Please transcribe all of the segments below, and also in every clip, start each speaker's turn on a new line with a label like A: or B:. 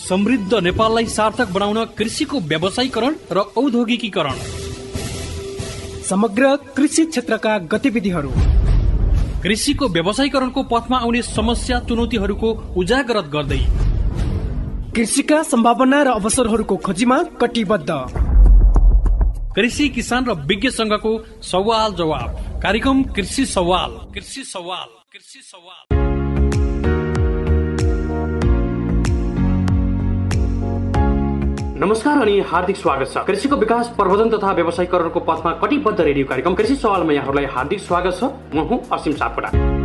A: समृद्ध नेपाललाई सार्थक बनाउन कृषिको व्यावसायीकरण र औद्योगिकीकरण,
B: समग्र कृषि क्षेत्रका गतिविधिहरू,
A: कृषिको व्यावसायीकरणको पथमा आउने समस्या चुनौतीहरूको उजागर गर्दै
B: कृषिका सम्भावना र अवसरहरूको खोजीमा कटिबद्ध
A: कृषि किसान र विज्ञ संघको सवाल जवाब कार्यक्रम कृषि सवाल। नमस्कार अनि हार्दिक स्वागत छ। कृषिको विकास प्रवर्धन तथा व्यावसायीकरणको पथमा कटिबद्ध रेडियो कार्यक्रम कृषि सवालमा यहाँहरूलाई हार्दिक स्वागत छ। म हुँ असीम सापकोटा।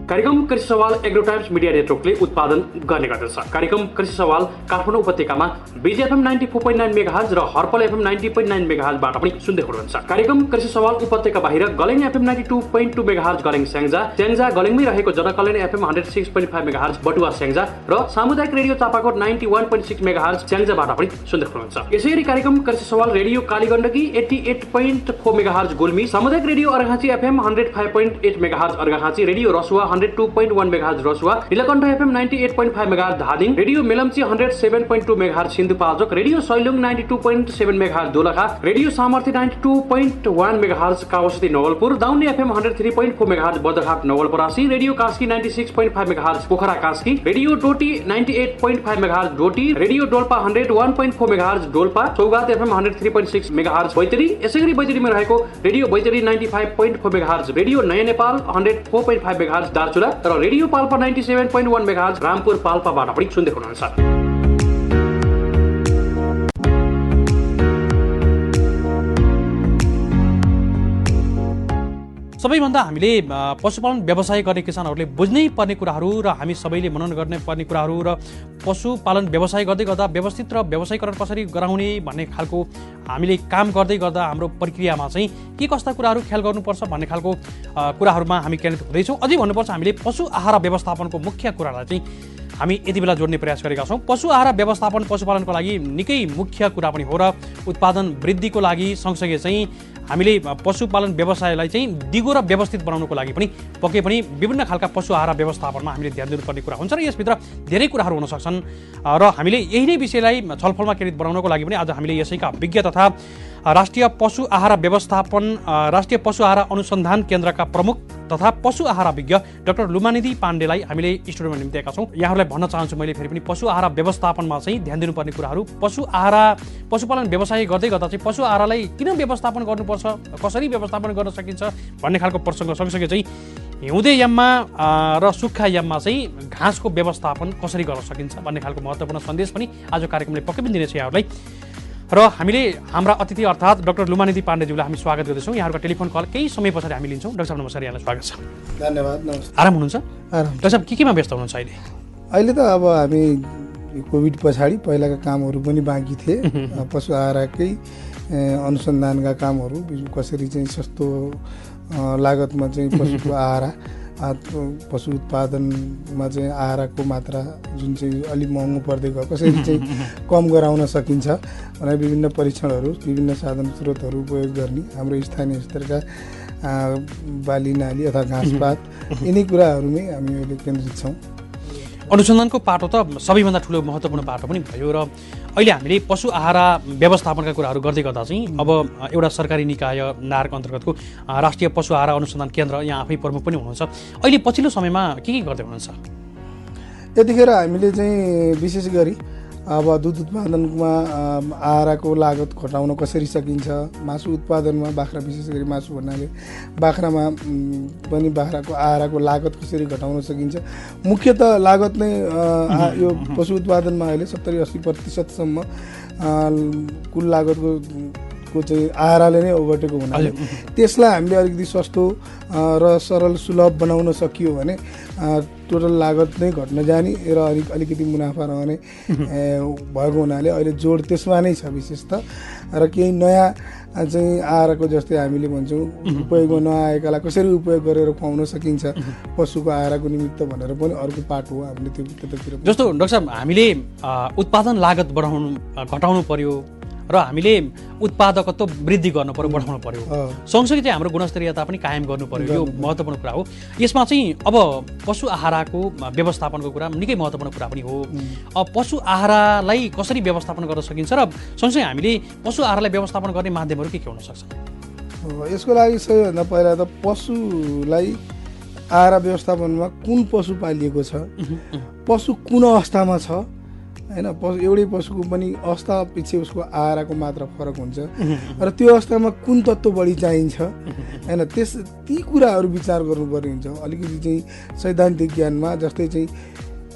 A: कार्यक्रम कृषि सवाल एग्रोटाइम्स मिडिया नेटवर्कले उत्पादन गर्ने गर्दछ। कार्यक्रम कृषि सवाल काठमाडौँ उपत्यकामा BGFM 94.9 मेगाहर्ज र हर्पल FM 90.9 मेगाहर्जबाट पनि सुन्दै हुनुहुन्छ। कार्यक्रम कृषि सवाल उपत्यका बाहिर गलेङ FM 92.2 मेगाहर्ज गलेङ स्याङ्जा गलेङमै रहेको जनकल्याण FM 106.5 मेगाहर्ज बटुवा स्याङ्जा र सामुदायिक रेडियो चापाकोट 91.6 मेगाहर्ज स्याङ्जाबाट पनि सुन्दै हुनुहुन्छ। यसैगरी कार्यक्रम कृषि सवाल रेडियो कालीगण्डकी 88.4 मेगाहर्ज गुल्मी, सामुदायिक radio Arghakhanchi FM 105.8 megahertz Arghakhanchi, radio Rasuwa 102.1 megahertz Rasuwa, Nilkantha FM 98.5 megahertz Dhading, radio Melamchi 107.2 megahertz Sindhupalchok, radio Sailung 92.7 megahertz Dolakha, radio Samarthya 92.1 megahertz Kawasoti Nawalpur, Dauni FM 103.4 megahertz Bardghat Nawalparasi, radio Kaski 96.5 megahertz Pokhara Kaski, radio Doti 98.5 megahertz Doti, radio Dolpa 101.4 megahertz Dolpa, Saugat FM 103.6 megahertz Baitadi. यसैगरी बैतडीमा रहेको रेडियो बैतडी 95.4 मेगाहर्ज, रेडियो नयाँ नेपाल 104.5 मेगाहर्ज दार्चुला र रेडियो पाल्पा 97.1 मेगाहर्ज रामपुर पाल्पाबाट पनि सुन्दै हुनुहुन्छ। सबैभन्दा हामीले पशुपालन व्यवसाय गर्ने किसानहरूले बुझ्नै पर्ने कुराहरू र हामी सबैले मनन गर्ने पर्ने कुराहरू र पशुपालन व्यवसाय गर्दै गर्दा व्यवस्थित र व्यवसायीकरण कसरी गराउने भन्ने खालको हामीले काम गर्दै गर्दा हाम्रो प्रक्रियामा चाहिँ के कस्ता कुराहरू ख्याल गर्नुपर्छ भन्ने खालको कुराहरूमा हामी केन्द्रित हुँदैछौँ। अझै भन्नुपर्छ हामीले पशु आहार व्यवस्थापनको मुख्य कुरालाई चाहिँ हामी यति बेला जोड्ने प्रयास गरेका छौँ। पशु आहार व्यवस्थापन पशुपालनको लागि निकै मुख्य कुरा पनि हो र उत्पादन वृद्धिको लागि सँगसँगै चाहिँ हामीले पशुपालन व्यवसायलाई चाहिँ दिगो र व्यवस्थित बनाउनको लागि पनि पक्कै पनि विभिन्न खालका पशु आहार व्यवस्थापनमा हामीले ध्यान दिनुपर्ने कुरा हुन्छ र यसभित्र धेरै कुराहरू हुन सक्छन् र हामीले यही नै विषयलाई छलफलमा केन्द्रित बनाउनको लागि पनि आज हामीले यसैका विज्ञ तथा राष्ट्रिय पशु आहार व्यवस्थापन राष्ट्रिय पशु आहार अनुसन्धान केन्द्रका प्रमुख तथा पशु आहार विज्ञ डाक्टर लुमानिधि पाण्डेलाई हामीले स्टुडियोमा निम्त्याएका छौँ। यहाँहरूलाई भन्न चाहन्छु मैले फेरि पनि पशु आहार व्यवस्थापनमा चाहिँ ध्यान दिनुपर्ने कुराहरू, पशुपालन व्यवसाय गर्दै गर्दा चाहिँ पशु आहारलाई किन व्यवस्थापन गर्नुपर्छ, कसरी व्यवस्थापन गर्न सकिन्छ भन्ने खालको प्रसङ्ग सँगसँगै चाहिँ हिउँदे याममा र सुक्खा याममा चाहिँ घाँसको व्यवस्थापन कसरी गर्न सकिन्छ भन्ने खालको महत्त्वपूर्ण सन्देश पनि आज कार्यक्रमले पक्कै पनि दिनेछ यहाँहरूलाई। र हामीले हाम्रा अतिथि अर्थात् डाक्टर लुमानिधि पाण्डेज्यूलाई हामी स्वागत गर्दैछौँ। यहाँहरूको टेलिफोन कल केही समय पछाडि हामी लिन्छौँ। डाक्टर साहब नमस्कार, यहाँलाई स्वागत छ।
C: धन्यवाद। नमस्कार।
A: आराम हुनुहुन्छ?
C: आराम।
A: डाक्टर साहब केमा व्यस्त हुनुहुन्छ
C: अहिले त अब हामी कोभिड पछाडि पहिलाका कामहरू पनि बाँकी थिए। पशु आहारकै अनुसन्धानका कामहरू कसरी चाहिँ सस्तो लागतमा चाहिँ पशुको आहार पशु उत्पादनमा चाहिँ आहारको मात्रा जुन चाहिँ अलिक महँगो पर्दै गयो कसरी चाहिँ कम गराउन सकिन्छ भनेर विभिन्न परीक्षणहरू विभिन्न साधन स्रोतहरू उपयोग गर्ने हाम्रो स्थानीय स्तरका बाली नाली अथवा घाँसपात यिनै कुराहरूमै हामी अहिले केन्द्रित छौँ।
A: अनुसन्धानको पाटो त सबैभन्दा ठुलो महत्त्वपूर्ण पाटो पनि भयो र अहिले हामीले पशु आहार व्यवस्थापनका कुराहरू गर्दै गर्दा चाहिँ अब एउटा सरकारी निकाय नार्क अन्तर्गतको राष्ट्रिय पशु आहार अनुसन्धान केन्द्र यहाँ आफै प्रमुख पनि हुनुहुन्छ। अहिले पछिल्लो समयमा के गर्दै हुनुहुन्छ?
C: यतिखेर हामीले चाहिँ विशेष गरी अब दुध उत्पादनमा आहारको लागत घटाउन कसरी सकिन्छ, मासु उत्पादनमा बाख्रा विशेष गरी मासु भन्नाले बाख्रामा पनि बाख्राको आहारको लागत कसरी घटाउन सकिन्छ। मुख्यतः लागत नै यो पशु उत्पादनमा अहिले 70-80% कुल लागतको चाहिँ आहारले नै ओगटेको हुनाले त्यसलाई हामीले अलिकति सस्तो र सरल सुलभ बनाउन सकियो भने टोटल लागत नै घट्न जाने र अलिकति मुनाफा रहने भएको हुनाले अहिले जोड त्यसमा नै छ विशेष त। र केही नयाँ चाहिँ आहारको जस्तै हामीले भन्छौँ उपयोगमा नआएकालाई कसरी उपयोग गरेर खुवाउन सकिन्छ पशुको आहारको निमित्त भनेर पनि अर्को पाठ हो हामीले त्यतातिर।
A: जस्तो डाक्टर साहब हामीले उत्पादन लागत घटाउनु पर्यो र हामीले उत्पादकत्व वृद्धि गर्नु पर्यो, बढाउनु पर्यो। सँगसँगै चाहिँ हाम्रो गुणस्तरीयता पनि कायम गर्नु पर्यो, यो महत्त्वपूर्ण कुरा हो। यसमा चाहिँ अब पशु आहाराको व्यवस्थापनको कुरा निकै महत्त्वपूर्ण कुरा पनि हो। अब पशु आहारालाई कसरी व्यवस्थापन गर्न सकिन्छ र सँगसँगै हामीले पशु आहारलाई व्यवस्थापन गर्ने माध्यमहरू के हुन सक्छ?
C: यसको लागि सबैभन्दा पहिला त पशुलाई आहार व्यवस्थापनमा कुन पशु पालिएको छ, पशु कुन अवस्थामा छ हैन, एउटै पशुको पनि अवस्था पछि उसको आहारको मात्रा फरक हुन्छ र त्यो अवस्थामा कुन तत्त्व बढी चाहिन्छ हैन, ती कुराहरू विचार गर्नुपर्ने हुन्छ। अलिकति चाहिँ सैद्धान्तिक ज्ञानमा जस्तै चाहिँ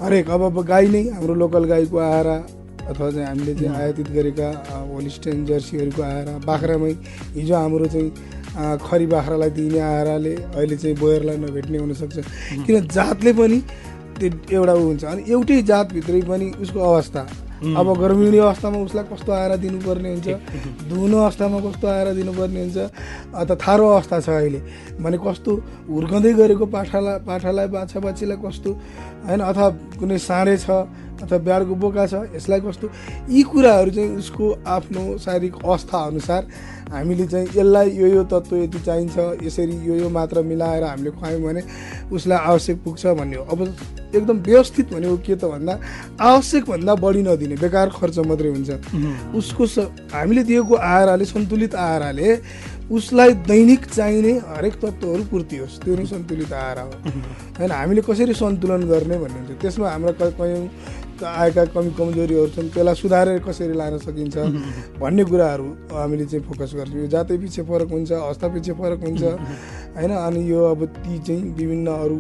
C: हरेक अब गाई नै हाम्रो लोकल गाईको आहार अथवा चाहिँ हामीले चाहिँ आयातित गरेका होलिस्टेन जर्सीहरूको आहार, बाख्रामै हिजो हाम्रो चाहिँ खरी बाख्रालाई दिने आहारले अहिले चाहिँ बोयरलाई नभेट्ने हुनसक्छ, किन जातले पनि त्यो एउटा हुन्छ। अनि एउटै जातभित्रै पनि उसको अवस्था, अब गर्मिणी अवस्थामा उसलाई कस्तो आहार दिनुपर्ने हुन्छ, धुनो अवस्थामा कस्तो आहार दिनुपर्ने हुन्छ, अथवा थारो अवस्था छ अहिले भने कस्तो हुर्कँदै गरेको पाठालाई बाछा बाछीलाई कस्तो होइन, अथवा कुनै साँडे छ अथवा ब्याडको बोका छ यसलाई कस्तो, यी कुराहरू चाहिँ उसको आफ्नो शारीरिक अवस्था अनुसार हामीले चाहिँ यसलाई यो तत्त्व यति चाहिन्छ, यसरी यो मात्रा मिलाएर हामीले खुवायौँ भने उसलाई आवश्यक पुग्छ भन्ने हो। अब एकदम व्यवस्थित भनेको के त भन्दा आवश्यकभन्दा बढी नदिने, बेकार खर्च मात्रै हुन्छ। उसको हामीले दिएको आहारले, सन्तुलित आहारले उसलाई दैनिक चाहिने हरेक तत्त्वहरू पूर्ति होस्, त्यो नै सन्तुलित आहार हो होइन। हामीले कसरी सन्तुलन गर्ने भन्ने हुन्छ, त्यसमा हाम्रा कयौँ आएका कमी कमजोरीहरू छन्, त्यसलाई सुधारेर कसरी लान सकिन्छ भन्ने कुराहरू हामीले चाहिँ फोकस गर्छौँ। यो जातै पछि फरक हुन्छ, अवस्था पछि फरक हुन्छ होइन। अनि यो अब ती चाहिँ विभिन्न अरू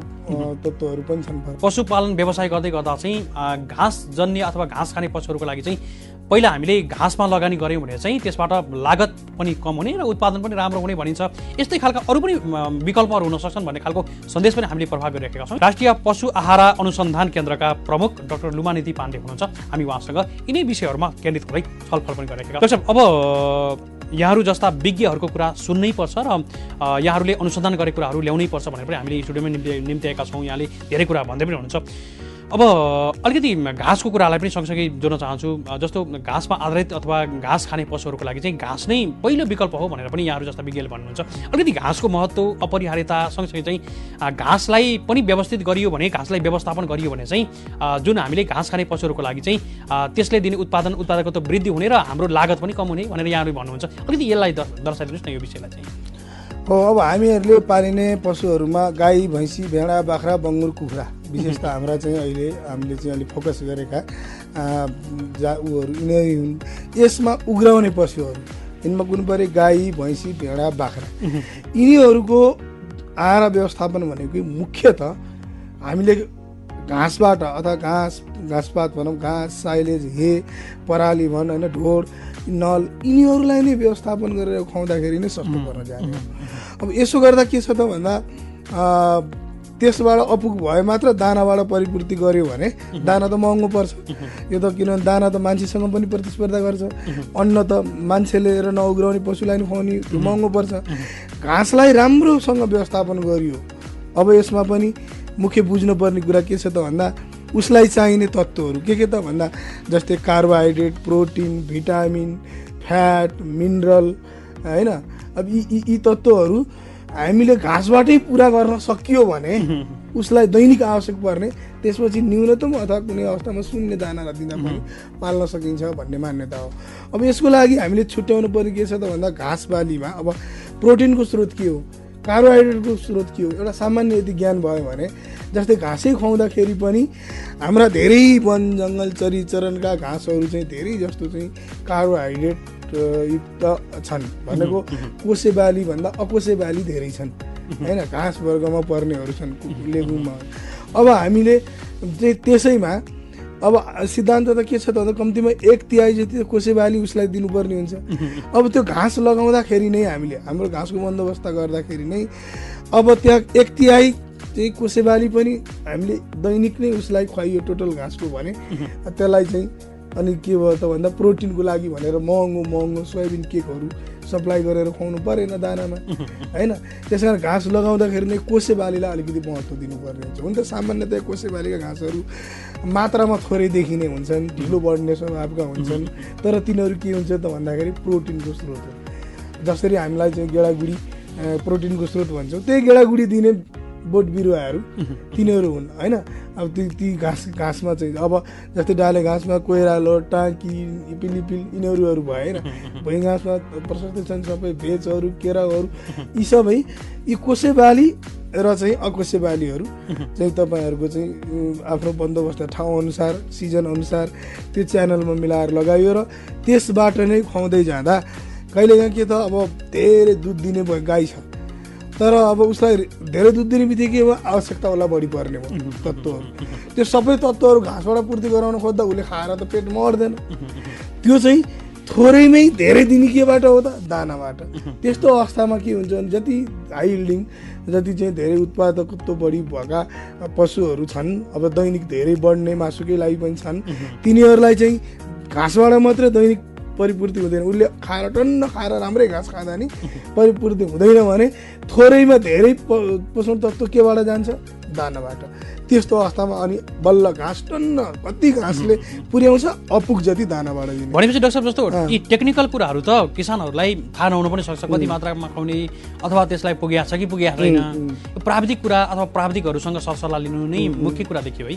C: तत्त्वहरू पनि छन्।
A: पशुपालन व्यवसाय गर्दै गर्दा चाहिँ घाँस जन्य अथवा घाँस खाने पशुहरूको लागि चाहिँ पहिला हामीले घाँसमा लगानी गऱ्यौँ भने चाहिँ त्यसबाट लागत पनि कम हुने र उत्पादन पनि राम्रो हुने भनिन्छ। यस्तै खालका अरू पनि विकल्पहरू हुन सक्छन् भन्ने खालको सन्देश पनि हामीले प्रभाव गरिरहेका छौँ। राष्ट्रिय पशु आहार अनुसन्धान केन्द्रका प्रमुख डाक्टर लुमानिधि पाण्डे हुनुहुन्छ। हामी उहाँसँग यिनै विषयहरूमा केन्द्रित हुँदै छलफल पनि गरिरहेका छौँ। अब यहाँहरू जस्ता विज्ञहरूको कुरा सुन्नै पर्छ र यहाँहरूले अनुसन्धान गरेको कुराहरू ल्याउनै पर्छ भनेर पनि हामीले स्टुडियोमा निम्ति आएका छौँ। यहाँले धेरै कुरा भन्दै पनि हुनुहुन्छ। अब अलिकति घाँसको कुरालाई पनि सँगसँगै जोड्न चाहन्छु। जस्तो घाँसमा आधारित अथवा घाँस खाने पशुहरूको लागि चाहिँ घाँस नै पहिलो विकल्प हो भनेर पनि यहाँहरू जस्ता विज्ञले भन्नुहुन्छ। अलिकति घाँसको महत्त्व, अपरिहार्यता सँगसँगै चाहिँ घाँसलाई पनि व्यवस्थित गरियो भने, घाँसलाई व्यवस्थापन गरियो भने चाहिँ जुन हामीले घाँस खाने पशुहरूको लागि चाहिँ त्यसले दिने उत्पादकत्व वृद्धि हुने र हाम्रो लागत पनि कम हुने भनेर यहाँहरू भन्नुहुन्छ। अलिकति यसलाई दर्शाइदिनुहोस् न यो विषयलाई चाहिँ।
C: हो, अब हामीहरूले पालिने पशुहरूमा गाई, भैँसी, भेडा, बाख्रा, बङ्गुर, कुखुरा विशेष त हाम्रा चाहिँ अहिले हामीले चाहिँ अलिक फोकस गरेका उहरू यिनीहरू हुन्। यसमा उग्राउने पशुहरू यिनमा कुन पऱ्यो गाई, भैँसी, भेडा, बाख्रा, यिनीहरूको आहार व्यवस्थापन भनेको मुख्यतः हामीले घाँसबाट अथवा घाँसपात भनौँ, घाँस, साइलेज, हे, पराली भन होइन, ढोड, नल, यिनीहरूलाई नै व्यवस्थापन गरेर खुवाउँदाखेरि नै सस्तो पर्न जाने। अब यसो गर्दा के छ त भन्दा त्यसबाट अपुग भए मात्र दानाबाट परिपूर्ति गर्यो भने दाना त महँगो पर्छ। यो त किनभने दाना त मान्छेसँग पनि प्रतिस्पर्धा गर्छ, अन्न त मान्छेले र नउग्राउने पशुलाई पनि खुवाउने, त्यो महँगो पर्छ। घाँसलाई राम्रोसँग व्यवस्थापन गरियो। अब यसमा पनि मुख्य बुझ्नुपर्ने कुरा के छ त भन्दा उसलाई चाहिने तत्त्वहरू के त भन्दा जस्तै carbohydrate, protein, vitamin, fat, mineral होइन। अब यी तत्त्वहरू हामीले घाँसबाटै पुरा गर्न सकियो भने उसलाई दैनिक आवश्यक पर्ने, त्यसपछि न्यूनतम अथवा कुनै अवस्थामा शून्य दाना दिँदा पनि पाल्न सकिन्छ भन्ने मान्यता हो। अब यसको लागि हामीले छुट्याउनु पर्ने के छ त भन्दा घाँस बालीमा अब प्रोटिनको स्रोत के हो, कार्बोहाइड्रेटको स्रोत के हो, एउटा सामान्य यदि ज्ञान भयो भने जस्तै घाँसै खुवाउँदाखेरि पनि हाम्रा धेरै वन जङ्गल चरीचरणका घाँसहरू चाहिँ धेरै जस्तो चाहिँ कार्बोहाइड्रेट युक्त छन् भनेको कोसे बाली भन्दा अकोसे बाली धेरै छन् होइन, घाँस वर्गमा पर्नेहरू छन् लेगुममा। अब हामीले चाहिँ त्यसैमा अब सिद्धान्त त के छ त भन्दा कम्तीमा 1/3 जति कोसे बाली उसलाई दिनुपर्ने हुन्छ। अब त्यो घाँस लगाउँदाखेरि नै हामीले हाम्रो घाँसको बन्दोबस्त गर्दाखेरि नै अब त्यहाँ 1/3 चाहिँ कोसे बाली पनि हामीले दैनिक नै उसलाई खुवाइयो टोटल घाँसको भने त्यसलाई चाहिँ अनि के भयो त भन्दा प्रोटिनको लागि भनेर महँगो सोयाबिन केकहरू सप्लाई गरेर खुवाउनु परेन दानामा हैन। त्यसकारण घाँस लगाउँदाखेरि नै कोसे बालीलाई अलिकति महत्त्व दिनुपर्ने हुन्छ। हुन त सामान्यतया कोसे बालीका घाँसहरू मात्रामा थोरै देखिने हुन्छन्, ढिलो बढ्ने स्वभावका हुन्छन्, तर तिनीहरू के हुन्छ त भन्दाखेरि प्रोटिनको स्रोत हो। जसरी हामीलाई चाहिँ गेडागुडी प्रोटिनको स्रोत भन्छौँ, त्यही गेडागुडी दिने बोट बिरुवाहरू तिनीहरू हुन् हैन। अब ती घाँसमा चाहिँ अब जस्तै डाले घाँसमा कोइरालो, टाँकी, इपिलिपिल यिनीहरू भएन। भुइँ घाँसमा प्रशस्तै छन् सबै भेजहरू, केराहरू, यी सबै यी कोसे बाली र चाहिँ अकोसे बालीहरू चाहिँ तपाईँहरूको चाहिँ आफ्नो बन्दोबस्त ठाउँअनुसार सिजनअनुसार त्यो च्यानलमा मिलाएर लगाइयो र त्यसबाट नै खुवाउँदै जाँदा कहिलेकाहीँ के त अब धेरै दुध दिने गाई छ, तर अब उसलाई धेरै दुध दिने बित्तिकै आवश्यकता होला बढी पर्ने भयो तत्त्वहरू। त्यो सबै तत्त्वहरू घाँसबाट पूर्ति गराउन खोज्दा उसले खाएर त पेट मर्दैन। त्यो चाहिँ थोरैमै धेरै दिने केबाट हो त दानाबाट। त्यस्तो अवस्थामा के हुन्छ भने जति हाई यिल्डिङ, जति चाहिँ धेरै उत्पादकत्व बढी भएका पशुहरू छन्, अब दैनिक धेरै बढ्ने मासुकै लागि पनि छन्, तिनीहरूलाई चाहिँ घाँसबाट मात्रै दैनिक परिपूर्ति हुँदैन। उसले खाएर टन्न खाएर राम्रै घाँस खाँदा नि परिपूर्ति हुँदैन भने थोरैमा धेरै पोषण तत्त्व केबाट जान्छ? दानाबाट। त्यस्तो अवस्थामा अनि बल्ल घाँस टन्न कति घाँसले पुर्याउँछ अपुग जति दानाबाट दिने।
A: भनेपछि डाक्टर साहब जस्तो यी टेक्निकल कुराहरू त किसानहरूलाई थाहा नहुन पनि सक्छ, कति मात्रामा खुवाउने अथवा त्यसलाई पुगेको छ कि पुगेको छैन। प्राविधिक कुरा अथवा प्राविधिकहरूसँग सरसल्लाह लिनु नै मुख्य कुरा देखियो है।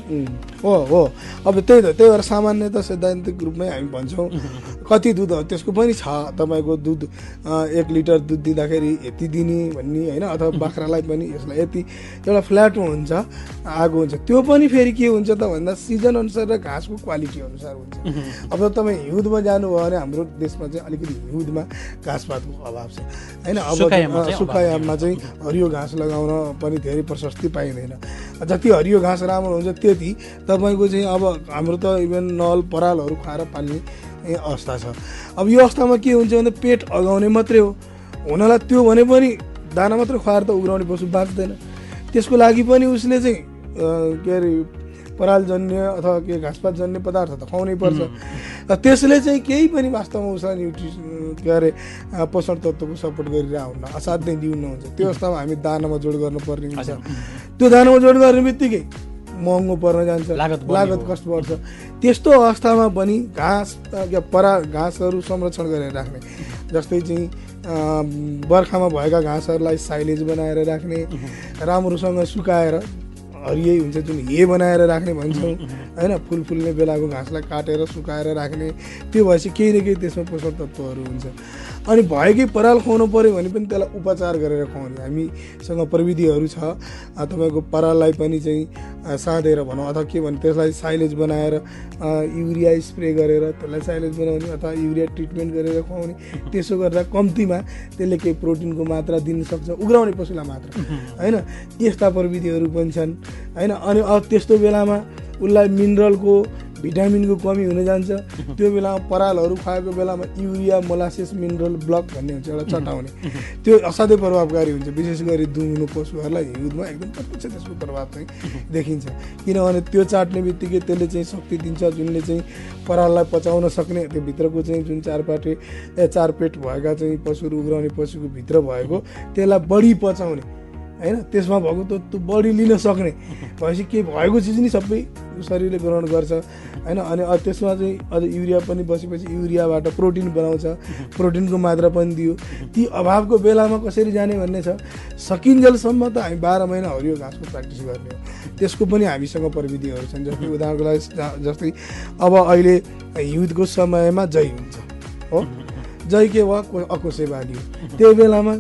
C: हो अब त्यही भएर सामान्यतः सैद्धान्तिक रूपमै हामी भन्छौँ कति दुध हो त्यसको पनि छ। तपाईँको दुध 1 लिटर दुध दिँदाखेरि यति दिने भन्ने होइन, अथवा बाख्रालाई पनि यसलाई यति एउटा फ्ल्याटमा हुन्छ आगो हुन्छ। त्यो पनि फेरि के हुन्छ त भन्दा सिजन अनुसार र घाँसको क्वालिटी अनुसार हुन्छ। अब तपाईँ हिउँदमा जानुभयो भने हाम्रो देशमा चाहिँ अलिकति हिउँदमा घाँसपातको अभाव छ होइन। अब सुखायाममा चाहिँ हरियो घाँस लगाउन पनि धेरै प्रशस्ति पाइँदैन। जति हरियो घाँस राम्रो हुन्छ त्यति तपाईँको चाहिँ अब हाम्रो त इभन नल परालहरू खुवाएर पाल्ने अवस्था छ। अब यो अवस्थामा के हुन्छ भने पेट अगाउने मात्रै हो हुनलाई, त्यो भने पनि दाना मात्रै खुवाएर त उग्राउने पशु बाँच्दैन। त्यसको लागि पनि उसले चाहिँ के अरे परालजन्य अथवा के घाँसपातजन्य पदार्थ त खुवाउनै पर्छ। र त्यसले चाहिँ केही पनि वास्तवमा उसलाई के अरे पोषण तत्त्वको सपोर्ट गरिरहेको हुन्न, असाध्यै दिउन हुन्छ। त्यो अवस्थामा हामी दानामा जोड गर्नुपर्ने हुन्छ। त्यो दानामा जोड गर्ने बित्तिकै महँगो पर्न जान्छ, लागत कष्ट बढ्छ। त्यस्तो अवस्थामा पनि घाँस घाँसहरू संरक्षण गरेर राख्ने, जस्तै चाहिँ बर्खामा भएका घाँसहरूलाई साइलेज बनाएर राख्ने, राम्रोसँग सुकाएर हरियै हुन्छ जुन हे बनाएर राख्ने भन्छौँ होइन। फुल फुल्ने बेलाको घाँसलाई काटेर सुकाएर राख्ने, त्यो भएपछि केही न केही त्यसमा पोषक तत्त्वहरू हुन्छ। अनि भएकै पराल खुवाउनु पऱ्यो भने पनि त्यसलाई उपचार गरेर खुवाउने हामीसँग प्रविधिहरू छ। तपाईँको पराललाई पनि चाहिँ साँधेर भनौँ अथवा के भने त्यसलाई साइलेज बनाएर युरिया स्प्रे गरेर त्यसलाई साइलेज बनाउने अथवा युरिया ट्रिटमेन्ट गरेर खुवाउने। त्यसो गर्दा कम्तीमा त्यसले केही प्रोटिनको मात्रा दिन सक्छ, उग्राउने पशुलाई मात्र होइन। यस्ता प्रविधिहरू पनि छन् होइन। अनि अब त्यस्तो बेलामा उसलाई मिनरलको भिटामिनको कमी हुन जान्छ। त्यो बेलामा परालहरू खुवाएको बेलामा युरिया मोलासिस मिनरल ब्लक भन्ने हुन्छ एउटा चटाउने, त्यो असाध्यै प्रभावकारी हुन्छ। विशेष गरी दुहुनु पशुहरूलाई हिउँदमा एकदम प्रत्यक्ष त्यसको प्रभाव चाहिँ देखिन्छ। किनभने त्यो चाट्ने बित्तिकै त्यसले चाहिँ शक्ति दिन्छ जुनले चाहिँ पराललाई पचाउन सक्ने, त्यो भित्रको चाहिँ जुन चार पेट भएका चाहिँ पशुहरू उग्राउने पशुको भित्र भएको त्यसलाई बढी पचाउने होइन। त्यसमा भएको तत्त्व बढी लिन सक्ने भएपछि के भएको चिज नि सबै शरीरले ग्रहण गर्छ होइन। अनि त्यसमा चाहिँ अझ युरिया पनि बसेपछि युरियाबाट प्रोटिन बनाउँछ, प्रोटिनको मात्रा पनि दियो। ती अभावको बेलामा कसरी जाने भन्ने छ। सकिन्जेलसम्म त हामी 12 महिना हरियो घाँसको प्र्याक्टिस गर्ने हो। त्यसको पनि हामीसँग प्रविधिहरू छन्। जस्तै उदाहरणको लागि जस्तै अब अहिले हिउँदको समयमा जै हुन्छ हो, जै के भयो अकोसे बाली हो। त्यो बेलामा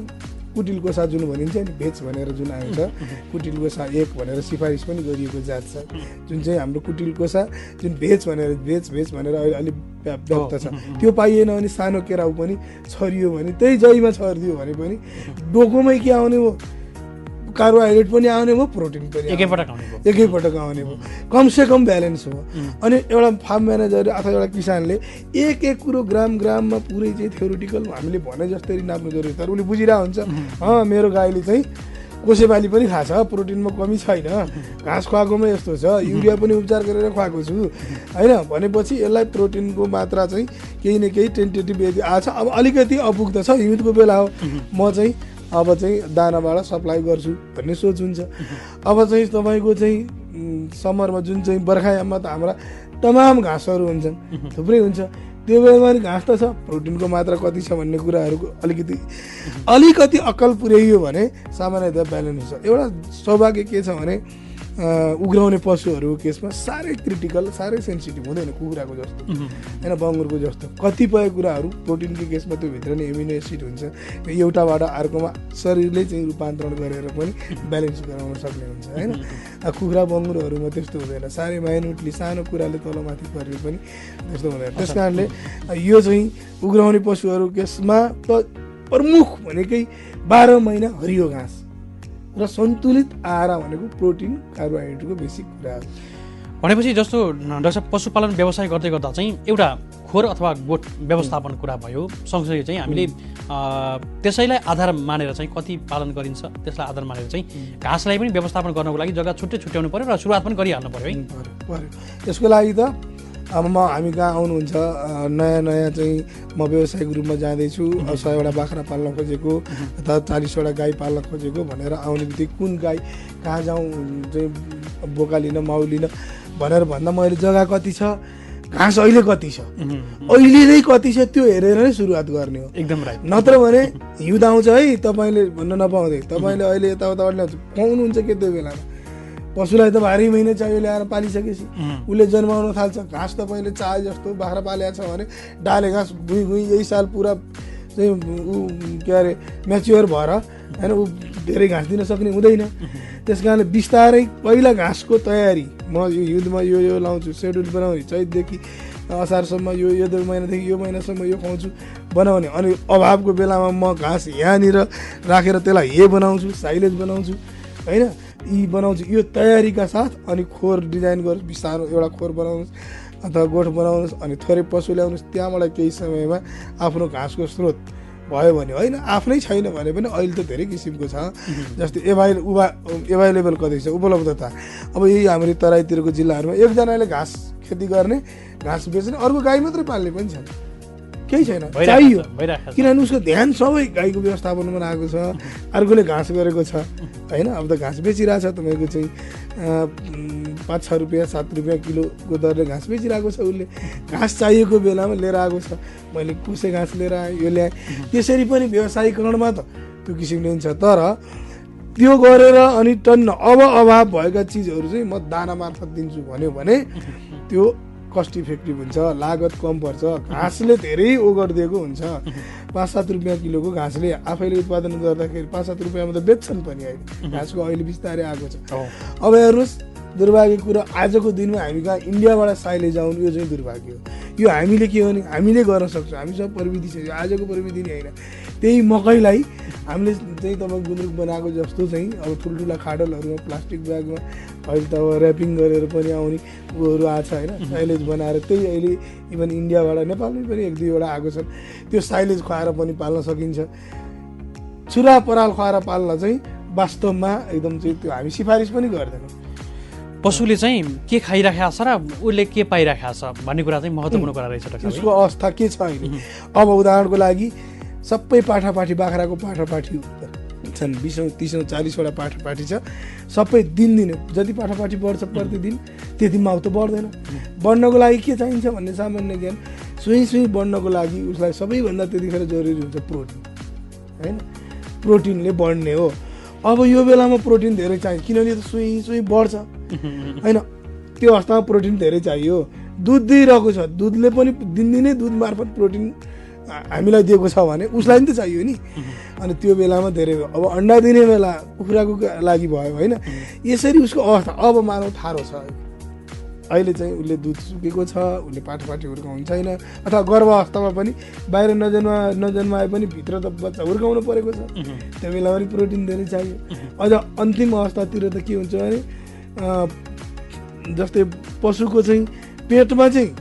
C: कुटिल कोसा जुन भनिन्छ नि भेज भनेर जुन आएको छ, कुटिल कोसा 1 भनेर सिफारिस पनि गरिएको जात छ। जुन चाहिँ हाम्रो कुटिल कोसा जुन भेज भनेर अहिले अलिक व्याप्त छ, त्यो पाइएन भने सानो केराउ पनि छरियो भने त्यही जैमा छरिदियो भने पनि डोकोमै के आउने हो, कार्बोहाइड्रेट पनि आउने भयो, प्रोटिन पनि एकैपटक आउने भयो। कमसेकम ब्यालेन्स हो। अनि एउटा फार्म म्यानेजर अथवा एउटा किसानले एक कुरो ग्राममा पुरै चाहिँ थ्योरिटिकल हामीले भने जस्तै नाप्नु जरुरी, तर उसले बुझिरहेको हुन्छ मेरो गाईले चाहिँ कोसेबाली पनि खाछ, प्रोटिनमा कमी छैन, घाँस खुवाएकोमा यस्तो छ, युरिया पनि उपचार गरेर खुवाएको छु होइन भनेपछि यसलाई प्रोटिनको मात्रा चाहिँ केही न केही टेन्टेटिभ यदि आछ। अब अलिकति अपुग्ध छ, हिउँदको बेला हो, म चाहिँ अब चाहिँ दानाबाट सप्लाई गर्छु भन्ने सोच हुन्छ। अब चाहिँ तपाईँको चाहिँ समरमा जुन चाहिँ बर्खायाममा त हाम्रा तमाम घाँसहरू हुन्छन्, थुप्रै हुन्छ, त्यो बेलामा पनि घाँस त छ, प्रोटिनको मात्रा कति छ भन्ने कुराहरूको अलिकति अक्कल पुर्याइयो भने सामान्यतया ब्यालेन्स हुन्छ। एउटा सौभाग्य के छ भने उग्राउने पशुहरूको केसमा साह्रै क्रिटिकल, साह्रै सेन्सिटिभ हुँदैन कुखुराको जस्तो होइन, बङ्गुरको जस्तो। कतिपय कुराहरू प्रोटिनको केसमा त्यो भित्र नै एमिनो एसिड हुन्छ, एउटाबाट अर्कोमा शरीरले चाहिँ रूपान्तरण गरेर पनि ब्यालेन्स गराउन सक्ने हुन्छ होइन। कुखुरा बङ्गुरहरूमा त्यस्तो हुँदैन, साह्रै माइन्युटली सानो कुराले तलमाथि परे पनि त्यस्तो हुँदैन। त्यस कारणले यो चाहिँ उग्राउने पशुहरू केसमा त प्रमुख भनेकै 12 महिना हरियो घाँस र सन्तुलित आहार भनेको प्रोटिन कार्बोहाइड्रेटको बेसिक कुरा हो।
A: भनेपछि जस्तो डाक्टर साहब पशुपालन व्यवसाय गर्दै गर्दा चाहिँ एउटा खोर अथवा गोठ व्यवस्थापन कुरा भयो, सँगसँगै चाहिँ हामीले त्यसैलाई आधार मानेर चाहिँ कति पालन गरिन्छ त्यसलाई आधार मानेर चाहिँ घाँसलाई पनि व्यवस्थापन गर्नको लागि जग्गा छुट्टै छुट्याउनु पर्यो र सुरुवात पनि गरिहाल्नु पर्यो है।
C: पऱ्यो यसको लागि त अब हामी कहाँ आउनुहुन्छ नयाँ चाहिँ म व्यावसायिक रूपमा जाँदैछु, 100वटा बाख्रा पाल्न खोजेको अथवा 40वटा गाई पाल्न खोजेको भनेर आउने बित्तिकै कुन गाई कहाँ जाउँ चाहिँ बोका लिन माउ लिन भनेर भन्दा मैले जग्गा कति छ, घाँस अहिले कति छ, अहिले नै कति छ त्यो हेरेर नै सुरुवात गर्ने हो।
A: एकदम राइट।
C: नत्र भने हिउँद आउँछ है तपाईँले भन्न नपाउँदै, तपाईँले अहिले यताउताबाट ल्याउँछ पाउनुहुन्छ के त्यो बेलामा। पशुलाई त भारी महिना चाहियो ल्याएर पालिसकेपछि उसले जन्माउन थाल्छ, घाँस तपाईँले चाहे जस्तो बाख्रा पालेको छ भने डाले घाँस गुई गुई यही साल पुरा चाहिँ ऊ के अरे म्याच्योर भएर होइन ऊ धेरै घाँस दिन सक्ने हुँदैन। त्यस कारणले बिस्तारै पहिला घाँसको तयारी, म यो हिउँदमा यो लाउँछु, सेड्युल बनाउने, चैतदेखि असारसम्म यो 2 महिनादेखि यो महिनासम्म यो खुवाउँछु बनाउने, अनि अभावको बेलामा म घाँस यहाँनिर राखेर त्यसलाई हे बनाउँछु, साइलेज बनाउँछु होइन, यी बनाउँछु, यो तयारीका साथ अनि खोर डिजाइन गर्नुहोस्, बिस्तारो एउटा खोर बनाउनुहोस् अथवा गोठ बनाउनुहोस्, अनि थोरै पशु ल्याउनुहोस्, त्यहाँबाट केही समयमा आफ्नो घाँसको स्रोत भयो भने होइन, आफ्नै छैन भने पनि अहिले त धेरै किसिमको छ, जस्तै एभाइलेबल कति छ उपलब्धता। अब यही हाम्रो तराईतिरको जिल्लाहरूमा एकजनाले घाँस खेती गर्ने, घाँस बेच्ने, अर्को गाई मात्रै पाल्ने पनि छ, केही छैन, चाहियो किनभने उसको ध्यान सबै गाईको व्यवस्थापनमा रहेको छ, अर्कोले घाँस गरेको छ होइन। अब त घाँस बेचिरहेछ तपाईँको चाहिँ 5-6 रुपियाँ 7 रुपियाँ किलोको दरले घाँस बेचिरहेको छ, उसले घाँस चाहिएको बेलामा लिएर आएको छ, मैले कुसे घाँस लिएर आएँ यो ल्याएँ। त्यसरी पनि व्यवसायीकरणमा त त्यो किसिमले हुन्छ, तर त्यो गरेर अनि टन्न अब अभाव भएका चिजहरू चाहिँ म दाना मार्फत दिन्छु भन्यो भने त्यो कस्ट इफेक्टिभ हुन्छ, लागत कम पर्छ, घाँसले धेरै ओगटिदिएको हुन्छ। 5-7 रुपियाँ किलोको घाँसले आफैले उत्पादन गर्दाखेरि 5-7 रुपियाँमा त बेच्छन् पनि अहिले, घाँसको अहिले बिस्तारै आएको छ। अब हेर्नुहोस् दुर्भाग्य कुरा, आजको दिनमा हामी कहाँ इन्डियाबाट साइलेज आउनु यो चाहिँ दुर्भाग्य हो। यो हामीले के हो भने हामीले गर्न सक्छौँ, हामीसँग प्रविधि छ, यो आजको प्रविधि नै होइन। त्यही मकैलाई हामीले चाहिँ तपाईँ गुन्द्रुक बनाएको जस्तो चाहिँ अब ठुल्ठुला खाडलहरूमा प्लास्टिक ब्यागमा अहिले त अब ऱ्यापिङ गरेर पनि आउने ऊहरू आएको छ होइन, साइलेज बनाएर त्यही अहिले इभन इन्डियाबाट नेपालमै पनि 1-2वटा आएको छन्, त्यो साइलेज खुवाएर पनि पाल्न सकिन्छ। छुरा पराल खुवाएर पाल्न चाहिँ वास्तवमा एकदम चाहिँ त्यो हामी सिफारिस पनि गर्दैनौँ।
A: पशुले चाहिँ के खाइराखेको छ र उसले के पाइराखेको छ भन्ने कुरा चाहिँ महत्त्वपूर्ण कुरा रहेछ डाक्टर साहब।
C: उसको अवस्था के छ अहिले। अब उदाहरणको लागि सबै पाठापाठी बाख्राको पाठापाठी छन्, 20-30-40वटा पाठापाठी छ, सबै दिनदिनै जति पाठापाठी बढ्छ प्रतिदिन त्यति माउ त बढ्दैन। बढ्नको लागि के चाहिन्छ भन्ने सामान्य ज्ञान, सुई बढ्नको लागि उसलाई सबैभन्दा त्यतिखेर जरुरी हुन्छ प्रोटिन होइन, प्रोटिनले बढ्ने हो। अब यो बेलामा प्रोटिन धेरै चाहिन्छ किनभने त सुई बढ्छ होइन, त्यो अवस्थामा प्रोटिन धेरै चाहियो। दुध दिइरहेको छ, दुधले पनि दिनदिनै दुध मार्फत प्रोटिन हामीलाई दिएको छ भने उसलाई पनि त चाहियो नि, अनि त्यो बेलामा धेरै भयो। अब अन्डा दिने बेला कुखुराको लागि भयो होइन, यसरी उसको अवस्था अब मानव ठाडो छ। अहिले चाहिँ उसले दुध सुकेको छ, उसले पाठापाठी हुर्काउनु छैन, अथवा गर्भ अवस्थामा पनि बाहिर नजन्माए पनि भित्र त बच्चा हुर्काउनु परेको छ, त्यो बेला पनि प्रोटिन धेरै चाहियो। अझ अन्तिम अवस्थातिर त के हुन्छ भने जस्तै पशुको चाहिँ पेटमा चाहिँ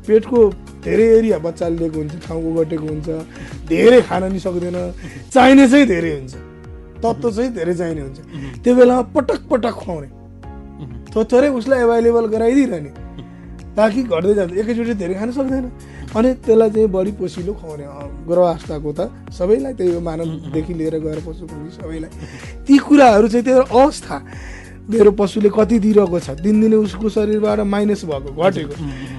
C: पेटको धेरै एरिया बच्चाले लिएको हुन्छ, ठाउँ ओगटेको हुन्छ, धेरै खान नि सक्दैन, चाहिने चाहिँ धेरै हुन्छ तत्त्व चाहिँ धेरै चाहिने हुन्छ। त्यो बेलामा पटक पटक खुवाउने, थोरै उसलाई एभाइलेबल गराइदिइरहने ताकि घट्दै जान्छ, एकैचोटि धेरै खान सक्दैन। अनि त्यसलाई चाहिँ बढी पोसिलो खुवाउने। गर्भावस्थाको त सबैलाई त्यही हो, मानवदेखि लिएर गएर पशु पक्षी सबैलाई। ती कुराहरू चाहिँ त्यो अवस्था मेरो पशुले कति दिइरहेको छ, दिनदिनै उसको शरीरबाट माइनस भएको घटेको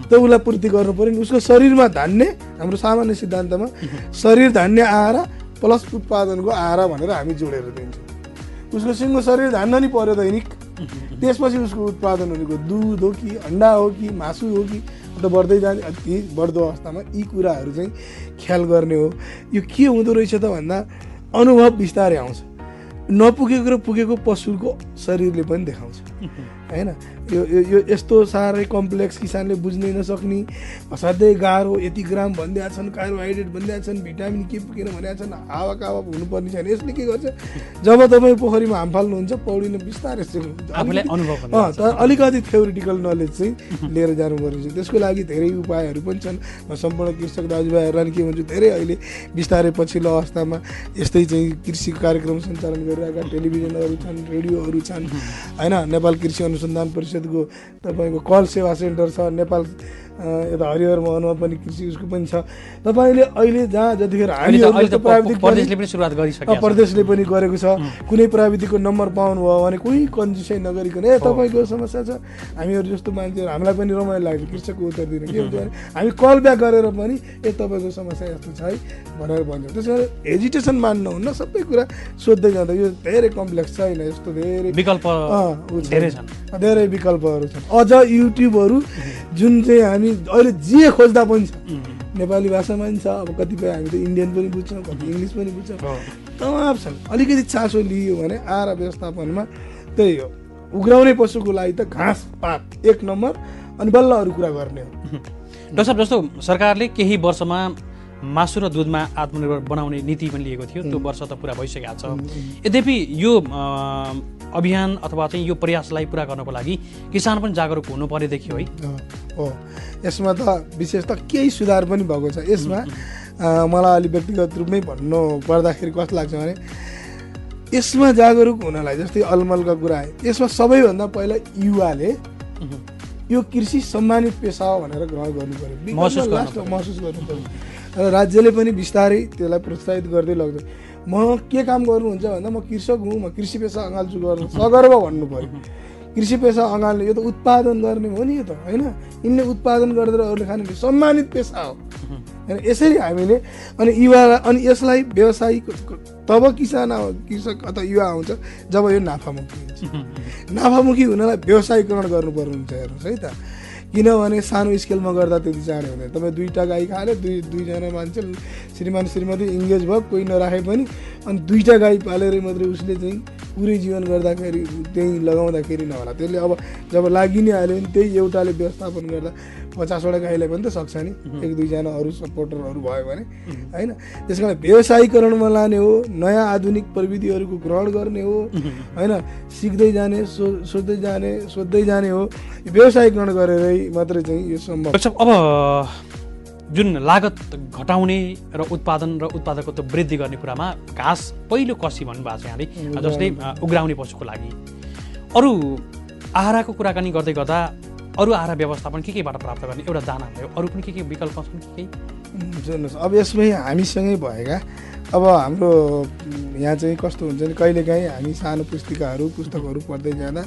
C: त उसलाई पूर्ति गर्नु पर्यो नि। उसको शरीरमा धान्ने, हाम्रो सामान्य सिद्धान्तमा शरीर धान्ने आहार प्लस उत्पादनको आहार भनेर हामी जोडेर दिन्छौँ। उसको सिङ्गो शरीर धान्न नि पर्यो दैनिक, त्यसपछि उसको उत्पादन भनेको दुध हो कि अन्डा हो कि मासु हो कि अन्त बढ्दै जाने। ती बढ्दो अवस्थामा यी कुराहरू चाहिँ ख्याल गर्ने हो। यो के हुँदो रहेछ त भन्दा अनुभव बिस्तारै आउँछ, नपुगेको र पुगेको पशुको शरीरले पनि देखाउँछ हैन। यो यस्तो साह्रै कम्प्लेक्स किसानले बुझ्नै नसक्ने, असाध्यै गाह्रो, यति ग्राम भनिदिएका छन्, कार्बोहाइड्रेट भनिदिएका छन्, भिटामिन के पुगेन भनेका छन्, हावा कावा हुनुपर्ने छैन। यसले के गर्छ, जब तपाईँ पोखरीमा हाम फाल्नुहुन्छ पौडिन बिस्तारै तर अलिकति थ्योरिटिकल नलेज चाहिँ लिएर जानुपर्ने छ। त्यसको लागि धेरै उपायहरू पनि छन्। म सम्पूर्ण कृषक दाजुभाइहरूलाई के भन्छु, धेरै अहिले बिस्तारै पछिल्लो अवस्थामा यस्तै चाहिँ कृषि कार्यक्रम सञ्चालन गरिरहेका टेलिभिजनहरू छन्, रेडियोहरू छन् हैन। नेपाल कृषि अनुसन्धान परिषदको तपाईँको कल सेवा सेन्टर छ, नेपाल यता हरिहर मोहनमा पनि कृषि उसको पनि छ। तपाईँले अहिले जहाँ जतिखेर
A: प्रदेशले पनि सुरुवात गरिसक्यो,
C: प्रदेशले पनि गरेको छ। कुनै प्राविधिकको नम्बर पाउनुभयो भने कोही कन्जुसै नगरिकन तपाईँको समस्या छ, हामीहरू जस्तो मान्छेहरू हामीलाई पनि रमाइलो लाग्छ कृषकको उत्तर दिन। के हुन्छ भने हामी कल ब्याक गरेर पनि तपाईँको समस्या यस्तो छ है भनेर भन्छौँ। त्यस कारण हेजिटेसन मान्नुहुन्न, सबै कुरा सोध्दै जाँदा यो धेरै कम्प्लेक्स छैन, यस्तो धेरै
A: विकल्प धेरै छन्,
C: धेरै विकल्पहरू छन्। अझ युट्युबहरू जुन चाहिँ हामी अहिले जे खोज्दा पनि छ, नेपाली भाषामा पनि छ। अब कतिपय हामी त इन्डियन पनि बुझ्छौँ, कति इङ्ग्लिस पनि बुझ्छौँ, तमाम छन्। अलिकति चासो लियो भने आहार व्यवस्थापनमा त्यही हो, उग्राउने पशुको लागि त घाँस पात एक नम्बर, अनि बल्ल अरू कुरा गर्ने हो।
A: डाक्टर साहब, जस्तो सरकारले केही वर्षमा मासु र दुधमा आत्मनिर्भर बनाउने नीति पनि लिएको थियो, त्यो वर्ष त पुरा भइसकेको छ। यद्यपि यो अभियान अथवा चाहिँ यो प्रयासलाई पुरा गर्नको लागि किसान पनि जागरुक हुनु पर्यो देखियो है।
C: हो, यसमा त विशेष त केही सुधार पनि भएको छ। यसमा मलाई अलि व्यक्तिगत रूपमै भन्नु पर्दाखेरि कस्तो लाग्छ भने, यसमा जागरुक हुनलाई जस्तै अलमलका कुरा आए, यसमा सबैभन्दा पहिला युवाले यो कृषि सम्मानित पेसा हो भनेर ग्रहण गर्नु पर्यो, महसुस गर्नु पर्यो। र राज्यले पनि बिस्तारै त्यसलाई प्रोत्साहित गर्दै लग्छ। म के काम गर्नुहुन्छ भन्दा म कृषक हुँ, म कृषि पेसा अँगाल्छु गर्नु सगर्व भन्नु पर्यो। कृषि पेसा अँगाल्ने यो त उत्पादन गर्ने हो नि, यो त होइन। यिनले उत्पादन गरेर अरूले खाने सम्मानित पेसा हो होइन। यसरी हामीले अनि युवा, अनि यसलाई व्यवसायिक तब कृषक अथवा युवा आउँछ जब यो नाफामुखी हुन्छ। नाफामुखी हुनलाई व्यवसायीकरण गर्नुपर्ने हुन्छ। हेर्नुहोस् है त, किनभने सानो स्केलमा गर्दा त्यति चाँडै हुँदैन। तपाईँ दुईवटा गाई खाले, दुईजना मान्छे श्रीमान श्रीमती इङ्गेज भयो, कोही नराखे पनि, अनि दुईवटा गाई पालेर मात्रै उसले चाहिँ पुरै जीवन गर्दाखेरि त्यही लगाउँदाखेरि नहोला। त्यसले अब जब लागि नै हाल्यो भने त्यही एउटाले व्यवस्थापन गर्दा 50वटा गाईलाई पनि त सक्छ नि, एक दुईजना अरू सपोर्टरहरू भयो भने होइन। त्यस कारण व्यवसायीकरणमा लाने हो, नयाँ आधुनिक प्रविधिहरूको ग्रहण गर्ने हो होइन। सिक्दै जाने, सोध्दै जाने हो, व्यवसायीकरण गरेरै मात्रै चाहिँ यो सम्भव।
A: अब जुन लागत घटाउने र उत्पादन र उत्पादकत्व वृद्धि गर्ने कुरामा घाँस पहिलो कसी भन्नुभएको छ यहाँले, जस्तै उग्राउने पशुको लागि। अरू आहारको कुराकानी गर्दै गर्दा अरू आहार व्यवस्थापन केबाट प्राप्त गर्ने? एउटा दाना भयो, अरू पनि के विकल्प छन् केही?
C: सुन्नुहोस्, अब यसमै हामीसँगै भएका अब हाम्रो यहाँ चाहिँ कस्तो हुन्छ नि, कहिलेकाहीँ हामी सानो पुस्तकहरू पढ्दै जाँदा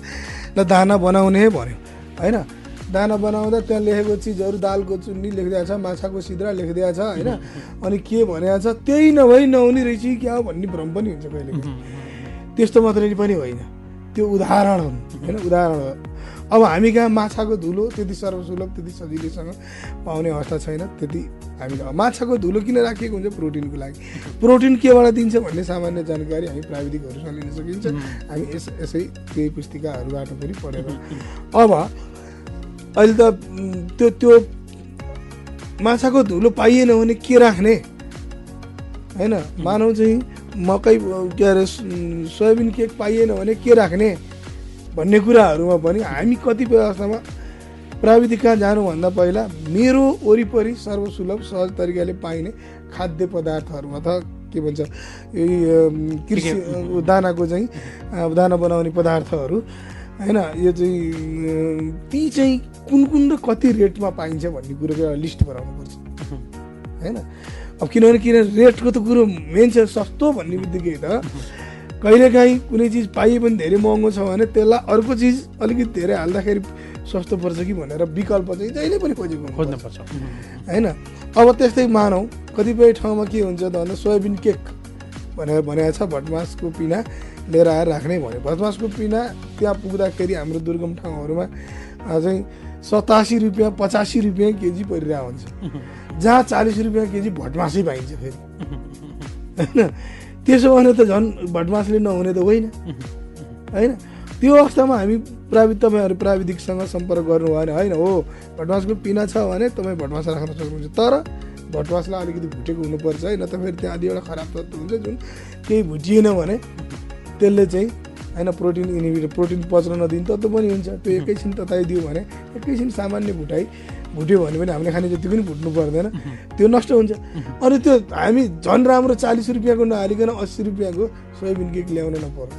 C: ल दाना बनाउने भन्यो होइन। दाना बनाउँदा त्यहाँ लेखेको चिजहरू दालको चुन्नी लेखिदिएको छ, माछाको सिद्रा लेखिदिएको छ होइन। अनि के भनेको छ त्यही नभई नहुने रहेछ क्या हो भन्ने भ्रम पनि हुन्छ कहिलेकाहीँ। त्यस्तो मात्रै पनि होइन, त्यो उदाहरण हो होइन, उदाहरण हो। अब हामी कहाँ माछाको धुलो त्यति सर्वसुलभ, त्यति सजिलैसँग पाउने अवस्था छैन। त्यति हामीले माछाको धुलो किन राखिएको हुन्छ? प्रोटिनको लागि। प्रोटिन केबाट दिन्छ भन्ने सामान्य जानकारी हामी प्राविधिकहरूसँग लिन सकिन्छ। हामी यसै केही पुस्तिकाहरूबाट पनि पढेर। अब अहिले त त्यो माछाको धुलो पाइएन भने के राख्ने होइन। मानव चाहिँ मकै के अरे सोयाबिन केक पाइएन भने के राख्ने भन्ने कुराहरूमा पनि हामी कतिपय अवस्थामा प्राविधिक कहाँ जानुभन्दा पहिला मेरो वरिपरि सर्वसुलभ सहज तरिकाले पाइने खाद्य पदार्थहरू अथवा के भन्छ यही कृषि दानाको चाहिँ दाना बनाउने पदार्थहरू हैन, यो चाहिँ ती चाहिँ कुन कुन र कति रेटमा पाइन्छ भन्ने कुरोको एउटा लिस्ट बनाउनुपर्छ हैन। अब किन रेटको त कुरो मेन छ, सस्तो भन्ने बित्तिकै त कहिलेकाहीँ कुनै चिज पाइए पनि धेरै महँगो छ भने त्यसलाई अर्को चिज अलिकति धेरै हाल्दाखेरि सस्तो पर्छ कि भनेर विकल्प चाहिँ जहिले पनि खोज्नुपर्छ हैन। अब त्यस्तै मानौँ कतिपय ठाउँमा के हुन्छ त भन्दा सोयाबिन केक भनेर भनेको छ, भटमासको पिना लिएर आएर राख्ने भन्यो। भटमासको पिना त्यहाँ पुग्दाखेरि हाम्रो दुर्गम ठाउँहरूमा चाहिँ 87 रुपियाँ 85 रुपियाँ केजी परिरहेको हुन्छ, जहाँ 40 रुपियाँ केजी भटमासै पाइन्छ फेरि होइन। त्यसो भने त झन् भटमासले नहुने त होइन होइन। त्यो अवस्थामा हामी तपाईँहरू प्राविधिकसँग सम्पर्क गर्नुभयो भने होइन हो भटमासको पिना छ भने तपाईँ भटमास राख्न सक्नुहुन्छ, तर भटमासलाई अलिकति भुटेको हुनुपर्छ होइन, त फेरि त्यहाँ अलि एउटा खराब तत्त्व हुन्छ जुन केही भुटिएन भने त्यसले चाहिँ होइन प्रोटिन इनिबिटर प्रोटिन पच्न नदिने तत्त्व पनि हुन्छ, त्यो एकैछिन तताइदियो भने एकैछिन सामान्य भुट्यो भने पनि हामीले खाने जति पनि भुट्नु पर्दैन, त्यो नष्ट हुन्छ। अनि त्यो हामी झन् राम्रो 40 रुपियाँको नहालिकन 80 रुपियाँको सोयाबिन केक ल्याउन नपरोस्,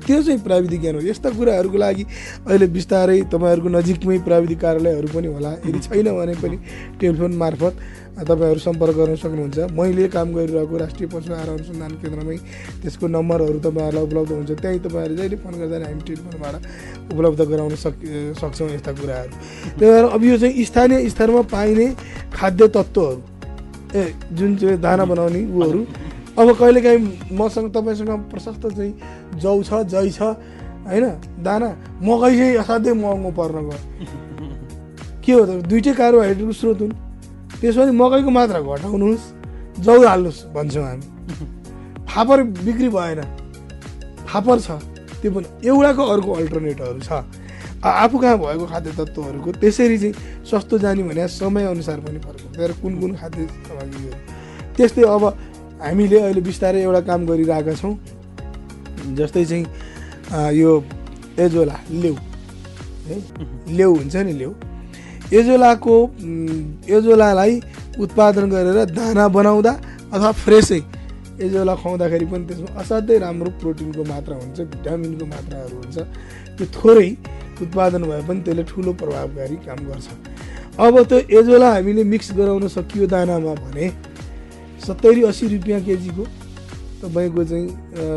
C: त्यो चाहिँ प्राविधिक ज्ञान हो। यस्ता कुराहरूको लागि अहिले बिस्तारै तपाईँहरूको नजिकमै प्राविधिक कार्यालयहरू पनि होला, यदि छैन भने पनि टेलिफोन मार्फत तपाईँहरू सम्पर्क गर्न सक्नुहुन्छ। मैले काम गरिरहेको राष्ट्रिय पशु आहार अनुसन्धान केन्द्रमै त्यसको नम्बरहरू तपाईँहरूलाई उपलब्ध हुन्छ, त्यहीँ तपाईँहरू जहिले फोन गर्दा हामी टेलिफोनबाट उपलब्ध गराउन सक्छौँ यस्ता कुराहरू। त्यही भएर अब यो चाहिँ स्थानीय स्तरमा पाइने खाद्य तत्त्वहरू जुन चाहिँ दाना बनाउने उहरू, अब कहिलेकाहीँ मसँग तपाईँसँग प्रशस्त चाहिँ जौ छ जै छ होइन, दाना मकै चाहिँ असाध्यै महँगो पर्न गयो, के हो त दुइटै कार्बोहाइड्रेटको स्रोत हुन्, त्यसो भने मकैको मात्रा घटाउनुहोस् जौ हाल्नुहोस् भन्छौँ हामी। फापर बिक्री भएन, फापर छ त्यो पनि एउटाको अर्को अल्टरनेटहरू छ आफू कहाँ भएको खाद्य तत्त्वहरूको। त्यसरी चाहिँ सस्तो जाने भने समयअनुसार पनि फरक हुन्छ, तर कुन कुन खाद्य सामग्रीहरू। त्यस्तै अब हामीले अहिले बिस्तारै एउटा काम गरिरहेका छौँ, जस्तै चाहिँ यो एजोला लेउ हुन्छ नि, एजोलालाई उत्पादन गरेर दाना बनाउँदा अथवा फ्रेसै एजोला खुवाउँदाखेरि पनि त्यसमा असाध्यै राम्रो प्रोटिनको मात्रा हुन्छ, भिटामिनको मात्राहरू हुन्छ, त्यो थोरै उत्पादन भए पनि त्यसले ठुलो प्रभावकारी काम गर्छ। अब त्यो एजोला हामीले मिक्स गराउन सकियो दानामा भने 70-80 रुपियाँ केजीको तपाईँको चाहिँ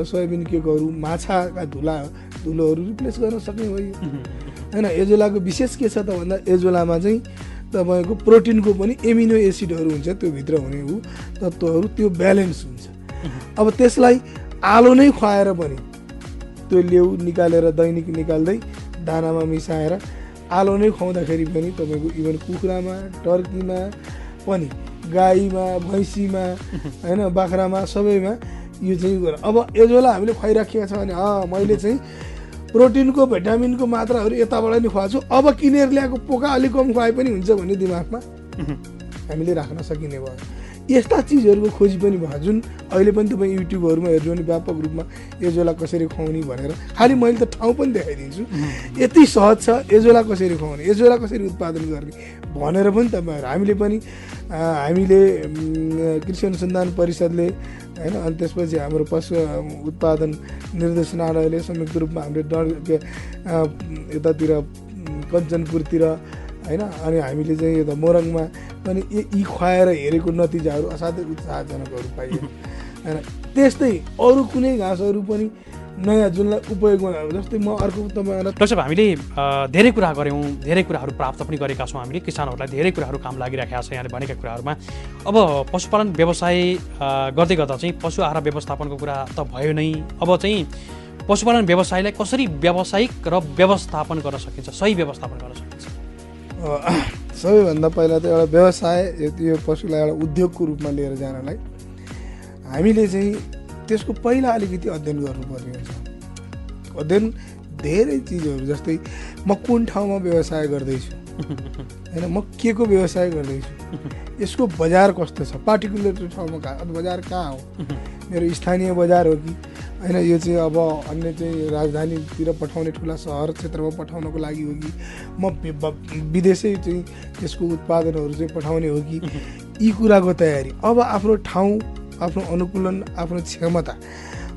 C: सोयाबिन केकहरू माछाका धुलोहरू रिप्लेस गर्न सक्ने भयो होइन। एजोलाको विशेष के छ त भन्दा एजोलामा चाहिँ तपाईँको प्रोटिनको पनि एमिनो एसिडहरू हुन्छ, त्यो भित्र हुने तत्त्वहरू त्यो ब्यालेन्स हुन्छ। अब त्यसलाई आलो नै खुवाएर पनि त्यो लेउ निकालेर दैनिक निकाल्दै दानामा मिसाएर आलो नै खुवाउँदाखेरि पनि तपाईँको इभन कुखुरामा टर्कीमा पनि गाईमा भैँसीमा होइन बाख्रामा सबैमा यो चाहिँ अब एजोला हामीले खुवाइराखेका छ भने मैले चाहिँ प्रोटिनको भिटामिनको मात्राहरू यताबाट नि खुवाएको छु, अब किनेर ल्याएको पोका अलिक कम खुवाए पनि हुन्छ भन्ने दिमागमा हामीले राख्न सकिने भयो। यस्ता चिजहरूको खोजी पनि भयो जुन अहिले पनि तपाईँ युट्युबहरूमा हेर्नु भने व्यापक रूपमा एजोला कसरी खुवाउने भनेर, खालि मैले त ठाउँ पनि देखाइदिन्छु, यति सहज छ एजोला कसरी खुवाउने, एजोला कसरी उत्पादन गर्ने भनेर पनि तपाईँहरू हामीले कृषि अनुसन्धान परिषदले होइन, अनि त्यसपछि हाम्रो पशु उत्पादन निर्देशनालयले संयुक्त रूपमा हाम्रो यतातिर कञ्चनपुरतिर होइन, अनि हामीले चाहिँ यता मोरङमा पनि यी खुवाएर हेरेको नतिजाहरू असाध्यै उत्साहजनकहरू पाइयो होइन। त्यस्तै अरू कुनै घाँसहरू पनि नयाँ जुनलाई उपयोगमा जस्तै म अर्को तपाईँहरूलाई
A: डाक्टर साहब हामीले धेरै कुरा गऱ्यौँ, धेरै कुराहरू प्राप्त पनि गरेका छौँ, हामीले किसानहरूलाई धेरै कुराहरू काम लागिरहेका छ यहाँले भनेका कुराहरूमा। अब पशुपालन व्यवसाय गर्दै गर्दा चाहिँ पशु आहार व्यवस्थापनको कुरा त भयो नै, अब चाहिँ पशुपालन व्यवसायलाई कसरी व्यावसायिक र व्यवस्थापन गर्न सकिन्छ, सही व्यवस्थापन गर्न सकिन्छ?
C: सबैभन्दा पहिला त एउटा व्यवसाय यो पशुलाई एउटा उद्योगको रूपमा लिएर जानलाई हामीले चाहिँ त्यसको पहिला अलिकति अध्ययन गर्नुपर्ने हुन्छ। अध्ययन धेरै चिजहरू जस्तै म कुन ठाउँमा व्यवसाय गर्दैछु होइन, म के को व्यवसाय गर्दैछु, यसको बजार कस्तो छ, पार्टिकुलर ठाउँमा बजार कहाँ हो, मेरो स्थानीय बजार हो कि होइन, यो चाहिँ अब अन्य चाहिँ राजधानीतिर पठाउने ठुला सहर क्षेत्रमा पठाउनको लागि हो कि म विदेशै चाहिँ यसको उत्पादनहरू चाहिँ पठाउने हो कि, यी कुराको तयारी। अब आफ्नो ठाउँ आफ्नो अनुकूलन, आफ्नो क्षमता,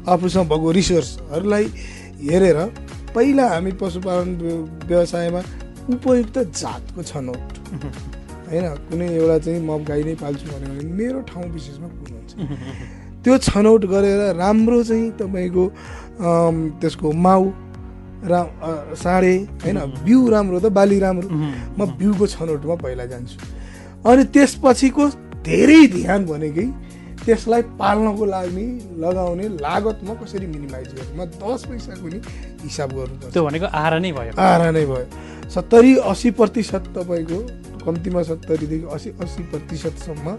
C: आफूसँग भएको रिसोर्सहरूलाई हेरेर पहिला हामी पशुपालन व्यवसायमा उपयुक्त जातको छनौट, होइन, कुनै एउटा चाहिँ म गाई नै पाल्छु भन्यो भने मेरो ठाउँ विशेषमा कुन हुन्छ त्यो छनौट गरेर राम्रो चाहिँ तपाईँको त्यसको माउ साँडे, होइन, बिउ राम्रो त बाली राम्रो, म बिउको छनौटमा पहिला जान्छु। अनि त्यसपछिको धेरै ध्यान भनेकै त्यसलाई पाल्नको लागि लगाउने लागतमा कसरी मिनिमाइज गर्ने, म 10 पैसाको नि हिसाब गर्नुपर्छ।
A: त्यो भनेको आहारा नै भयो।
C: आहारा नै भयो। 70-80% तपाईँको कम्तीमा 70 देखि 80%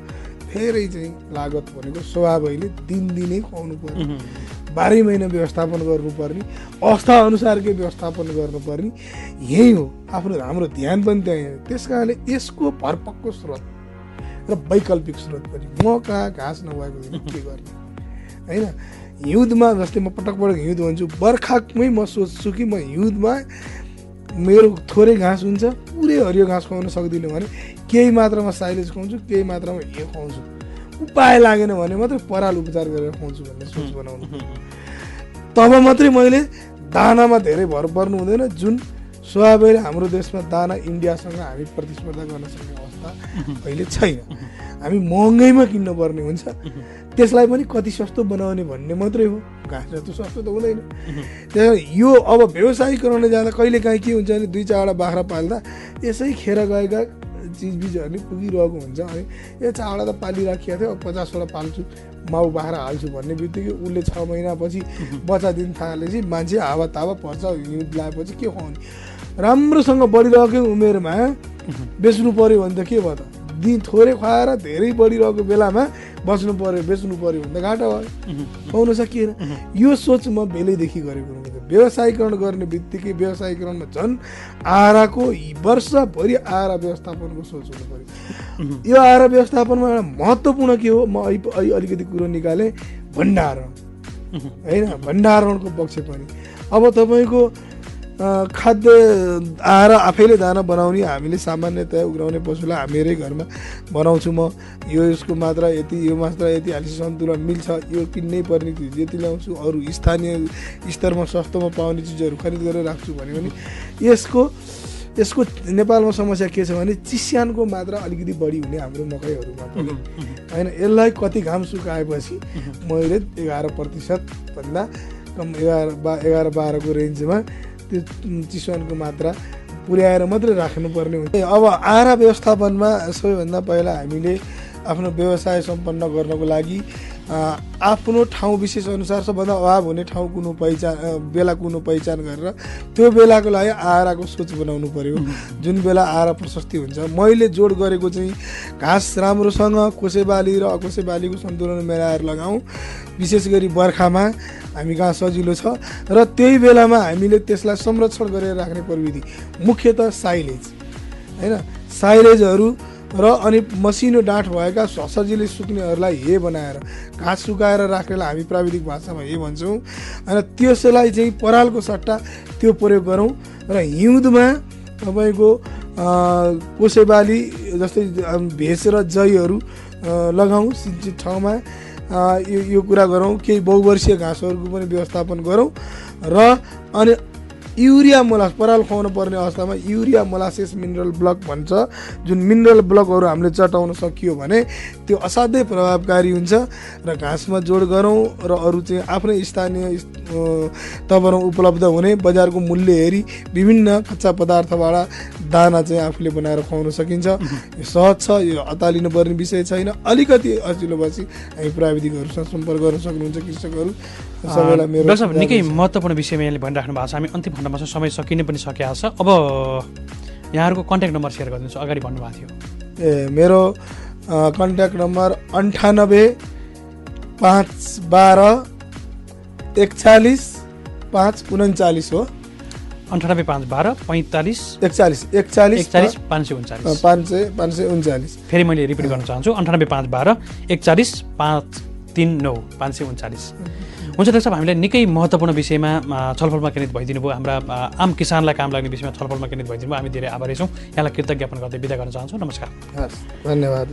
C: फेरि चाहिँ लागत भनेको स्वभावैले दिनदिनै खुवाउनु पर्ने, 12 महिना व्यवस्थापन गर्नुपर्ने, अवस्था अनुसारकै व्यवस्थापन गर्नुपर्ने, यही हो। हाम्रो ध्यान पनि त्यही हो। त्यस कारणले यसको भरपक्को स्रोत र वैकल्पिक स्रोत पनि म कहाँ घाँस नभएको दिन के गर्ने, होइन। हिउँदमा जस्तै म पटक हिउँद भन्छु, बर्खामै म सोच्छु कि म हिउँदमा मेरो थोरै घाँस हुन्छ, पुरै हरियो घाँस खुवाउन सक्दिनँ भने केही मात्रामा साइलेज खुवाउँछु, केही मात्रामा यो खुवाउँछु, उपाय लागेन भने मात्रै पराल उपचार गरेर खुवाउँछु भन्ने सोच बनाउनु। तब मात्रै मैले दानामा धेरै भर पर्नु हुँदैन, जुन स्वाभाविक हाम्रो देशमा दाना इन्डियासँग हामी प्रतिस्पर्धा गर्न सक्ने अवस्था अहिले छैन। हामी महँगैमा किन्न पर्ने हुन्छ, त्यसलाई पनि कति सस्तो बनाउने भन्ने मात्रै हो, घाँस जस्तो सस्तो त हुँदैन। त्यहाँ यो अब व्यवसायीकरणले जाँदा कहिलेकाहीँ के हुन्छ भने 2-4वटा बाख्रा पाल्दा यसै खेर गएका चिजबिजहरू पुगिरहेको हुन्छ। अनि यो 4वटा त पालिराखेको थियो, अब 50वटा पाल्छु, माउ बाख्रा हाल्छु भन्ने बित्तिकै उसले 6 महिनापछि बच्चा दिन थालेपछि मान्छे हावा तावा पर्छ, हिउँद लगाएपछि के खुवाउने। राम्रोसँग बढिरहेकै उमेरमा बेच्नु पर्यो भने त के भयो त, दिन थोरै खुवाएर धेरै बढिरहेको बेलामा बच्नु पर्यो, बेच्नु पर्यो भने त घाटा भयो, पाउन सकिएन। यो सोच म बेलैदेखि गरेको हुँदैन। व्यवसायीकरण गर्ने बित्तिकै व्यवसायीकरणमा झन् आहाराको वर्षभरि आहारा व्यवस्थापनको सोच हुनु पर्यो। यो आहारा व्यवस्थापनमा एउटा महत्त्वपूर्ण के हो, म अलिकति कुरो निकालेँ, भण्डारण, होइन, भण्डारणको पक्ष पनि। अब तपाईँको खाद्य आहारा आफैले दाना बनाउने, हामीले सामान्यतया उग्राउने पशुलाई हामीरै घरमा बनाउँछु म, यो यसको मात्रा यति, यो मात्रा यति हालिस सन्तुलन मिल्छ, यो किन्नै पर्ने चिज यति ल्याउँछु, अरू स्थानीय स्तरमा सस्तोमा पाउने चिजहरू खरिद गरेर राख्छु भन्यो भने यसको नेपालमा समस्या के छ भने चिस्यानको मात्रा अलिकति बढी हुने हाम्रो मकैहरूमा पनि, होइन। यसलाई कति घाम सुकाएपछि मैले 11% भन्दा कम 11-12को रेन्जमा त्यो चिसोनको मात्रा पुर्याएर मात्रै राख्नुपर्ने हुन्छ। अब आहारा व्यवस्थापनमा सबैभन्दा पहिला हामीले आफ्नो व्यवसाय सम्पन्न गर्नको लागि आफ्नो ठाउँ विशेष अनुसार सबभन्दा अभाव हुने ठाउँ कुन बेला कुन पहिचान गरेर त्यो बेलाको लागि आहाराको सोच बनाउनु पर्यो। जुन बेला आहारा प्रशस्ति हुन्छ, मैले जोड गरेको चाहिँ घाँस राम्रोसँग कोसे बाली र अकोसे बालीको सन्तुलन मिलाएर लगाऊँ, विशेष गरी बर्खामा हामी कहाँ सजिलो छ, र त्यही बेलामा हामीले त्यसलाई संरक्षण गरेर राख्ने प्रविधि मुख्यतः साइलेज, होइन, साइलेजहरू र अनि मसिनो डाँठ भएका सजिलै सुक्नेहरूलाई हे बनाएर घाँस सुकाएर राख्नेलाई हामी प्राविधिक भाषामा हे भन्छौँ। अनि त्यसलाई चाहिँ परालको सट्टा त्यो प्रयोग गरौँ। र हिउँदमा तपाईँको कोसेबाली जस्तै भेष र जैहरू लगाउँ सिन्चित ठाउँमा, यो कुरा गरौँ। केही बहुवर्षीय घाँसहरूको पनि व्यवस्थापन गरौँ र अनि युरिया मोलास पराल खुवाउनु पर्ने अवस्थामा युरिया मोलासेस मिनरल ब्लक भन्छ, जुन मिनरल ब्लकहरू हामीले चटाउन सकियो भने त्यो असाध्यै प्रभावकारी हुन्छ। र घाँसमा जोड गरौँ र अरू चाहिँ आफ्नै स्थानीय तवरमा उपलब्ध हुने बजारको मूल्य हेरी विभिन्न कच्चा पदार्थबाट दाना चाहिँ आफूले बनाएर खुवाउन सकिन्छ। यो सहज छ, यो अतालिनु पर्ने विषय छैन। अलिकति अचिलो बसी हामी प्राविधिकहरूसँग सम्पर्क गर्न सक्नुहुन्छ कृषकहरू सबैलाई। मेरो
A: डाक्टर साहब निकै महत्त्वपूर्ण विषयमा यहाँले भनिराख्नु भएको छ, हामी अन्तिम खण्डमा छ, समय सकिने पनि सकिएको छ। अब यहाँहरूको कन्ट्याक्ट नम्बर सेयर गरिदिनुहोस्, अगाडि भन्नुभएको थियो।
C: मेरो कन्ट्याक्ट नम्बर 98 512 41 539 हो।
A: 98 512 45
C: 41 539।
A: फेरि मैले रिपिट गर्न चाहन्छु, 98 512 41 539 539। हुन्छ डाक्टर साहब, हामीलाई निकै महत्त्वपूर्ण विषयमा छलफलमा केन्द्रित भइदिनु भयो, हाम्रा आम किसानलाई काम लाग्ने विषयमा छलफलमा केन्द्रित भइदिनु भयो। हामी धेरै आभारी छौँ। यहाँलाई कृतज्ञ ज्ञापन गर्दै बिदा गर्न चाहन्छौँ। नमस्कार।
C: धन्यवाद।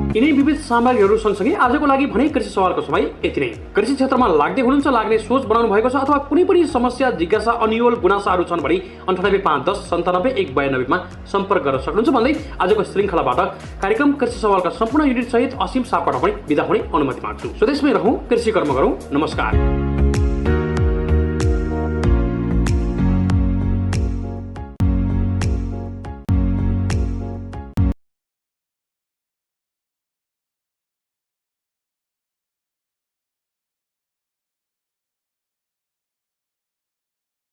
A: यिनै विविध सामग्रीहरू सँगसँगै आजको लागि भने कृषि सवालको समय यति नै। कृषि क्षेत्रमा लाग्दै हुनुहुन्छ, लाग्ने सोच बनाउनु भएको छ अथवा कुनै पनि समस्या, जिज्ञासा, अन्यल गुनासाहरू छन् भने 985110979192 मा सम्पर्क गर्न सक्नुहुन्छ भन्दै आजको श्रृङ्खलाबाट कार्यक्रम कृषि सवालका सम्पूर्ण युनिट सहित असीम सापकोटा पनि बिदा हुने अनुमति माग्छु। स्वदेशमै रहौँ, कृषि कर्म गरौँ। नमस्कार।